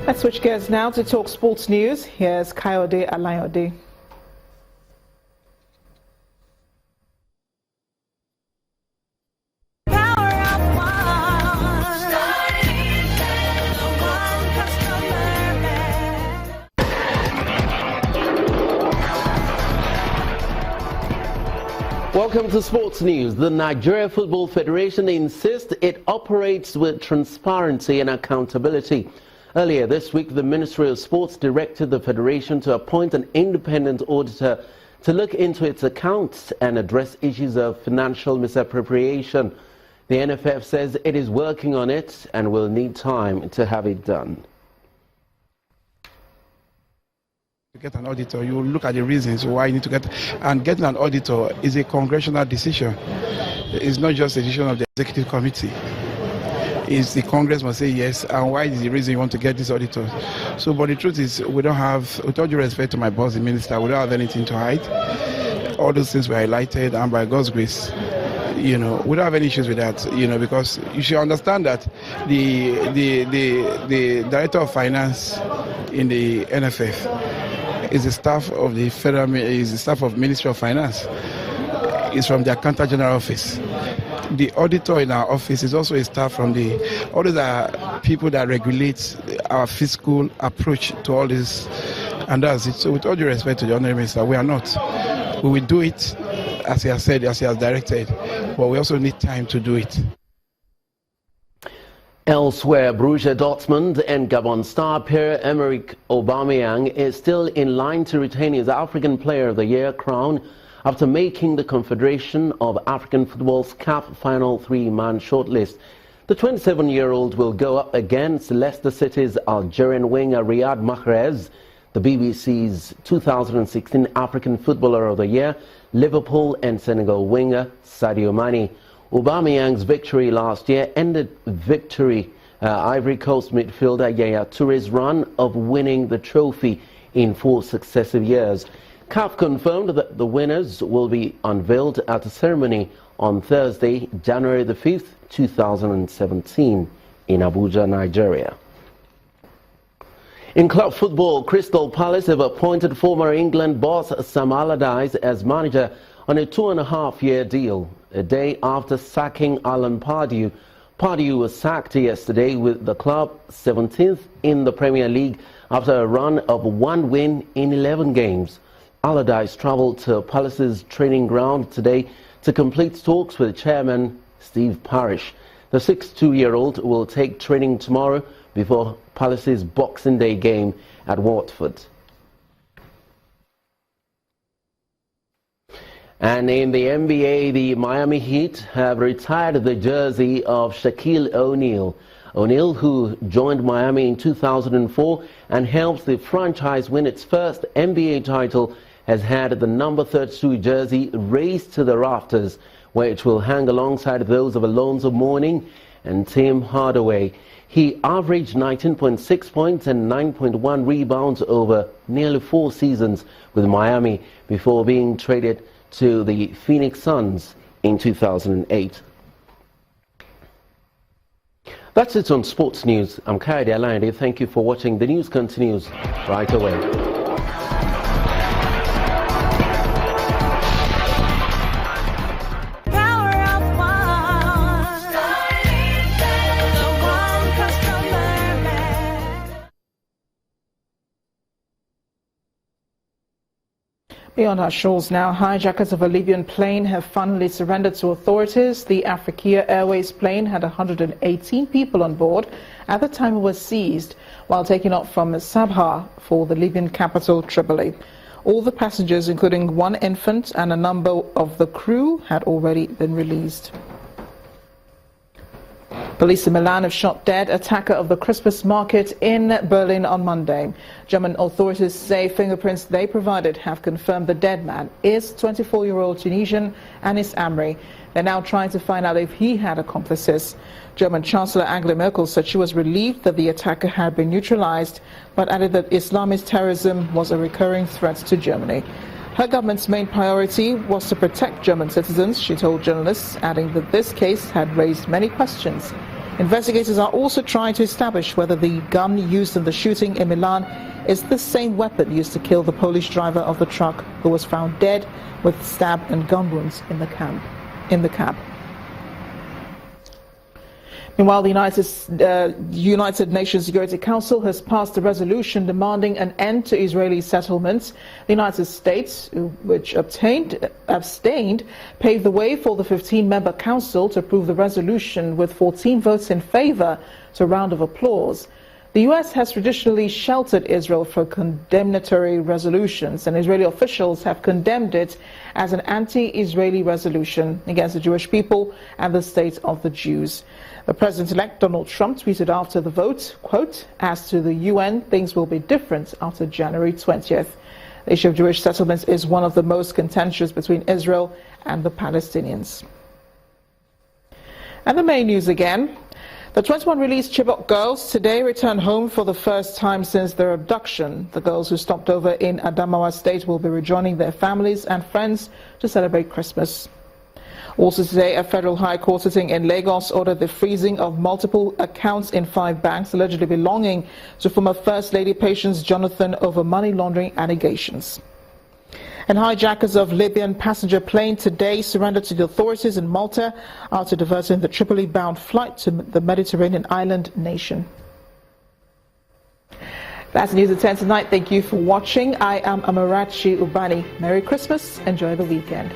Let's switch gears now to talk sports news. Here's Kayode Alayode. Welcome to Sports News. The Nigeria Football Federation insists it operates with transparency and accountability. Earlier this week, the Ministry of Sports directed the Federation to appoint an independent auditor to look into its accounts and address issues of financial misappropriation. The NFF says it is working on it and will need time to have it done. To get an auditor, you look at the reasons why you need to get, and getting an auditor is a congressional decision. It's not just a decision of the executive committee. It's the Congress must say yes, and why is the reason you want to get this auditor. So, but the truth is, we don't have, with all due respect to my boss, the minister, we don't have anything to hide. All those things were highlighted, and by God's grace, we don't have any issues with that, because you should understand that the director of finance in the NFF is the staff of the federal, is the staff of Ministry of Finance. It's from the Accountant General Office. The auditor in our office is also a staff from all these are people that regulate our fiscal approach to all this, and that's it. So with all due respect to the Honourable Minister, we are not. We will do it as he has said, as he has directed, but we also need time to do it. Elsewhere, Borussia Dortmund and Gabon star Pierre-Emerick Aubameyang is still in line to retain his African Player of the Year crown after making the Confederation of African Football's CAF final three-man shortlist. The 27-year-old will go up against Leicester City's Algerian winger Riyad Mahrez, the BBC's 2016 African Footballer of the Year, Liverpool and Senegal winger Sadio Mane. Aubameyang's victory last year ended Ivory Coast midfielder Yaya Touré's run of winning the trophy in 4 successive years. CAF confirmed that the winners will be unveiled at a ceremony on Thursday, January the 5th, 2017 in Abuja, Nigeria. In club football, Crystal Palace have appointed former England boss Sam Allardyce as manager on a 2.5-year deal, a day after sacking Alan Pardew. Pardew was sacked yesterday with the club 17th in the Premier League after a run of 1 win in 11 games. Allardyce travelled to Palace's training ground today to complete talks with chairman Steve Parish. The 62-year-old will take training tomorrow before Palace's Boxing Day game at Watford. And in the NBA, the Miami Heat have retired the jersey of Shaquille O'Neal. O'Neal, who joined Miami in 2004 and helped the franchise win its first NBA title, has had the number 32 jersey raised to the rafters, where it will hang alongside those of Alonzo Mourning and Tim Hardaway. He averaged 19.6 points and 9.1 rebounds over nearly 4 seasons with Miami before being traded to the Phoenix Suns in 2008. That's it on Sports News. I'm Kayode Alayode. Thank you for watching. The news continues right away. Beyond our shores now, hijackers of a Libyan plane have finally surrendered to authorities. The Africa Airways plane had 118 people on board at the time it was seized while taking off from Sabha for the Libyan capital, Tripoli. All the passengers, including 1 infant and a number of the crew, had already been released. Police in Milan have shot dead attacker of the Christmas market in Berlin on Monday. German authorities say fingerprints they provided have confirmed the dead man is 24-year-old Tunisian Anis Amri. They're now trying to find out if he had accomplices. German Chancellor Angela Merkel said she was relieved that the attacker had been neutralized, but added that Islamist terrorism was a recurring threat to Germany. Her government's main priority was to protect German citizens, she told journalists, adding that this case had raised many questions Investigators are also trying to establish whether the gun used in the shooting in Milan is the same weapon used to kill the Polish driver of the truck who was found dead with stab and gun wounds in the cab. Meanwhile, the United Nations Security Council has passed a resolution demanding an end to Israeli settlements. The United States, which abstained, paved the way for the 15-member council to approve the resolution with 14 votes in favor to a round of applause. The U.S. has traditionally sheltered Israel for condemnatory resolutions, and Israeli officials have condemned it as an anti-Israeli resolution against the Jewish people and the state of the Jews. The President-elect Donald Trump tweeted after the vote, quote, "As to the UN, things will be different after January 20th. The issue of Jewish settlements is one of the most contentious between Israel and the Palestinians." And the main news again. The 21 released Chibok girls today returned home for the first time since their abduction. The girls who stopped over in Adamawa State will be rejoining their families and friends to celebrate Christmas. Also today, a federal high court sitting in Lagos ordered the freezing of multiple accounts in 5 banks allegedly belonging to former First Lady Patience Jonathan over money laundering allegations. And hijackers of Libyan passenger plane today surrendered to the authorities in Malta after diverting the Tripoli-bound flight to the Mediterranean island nation. That's news at 10 tonight. Thank you for watching. I am Amarachi Ubani. Merry Christmas. Enjoy the weekend.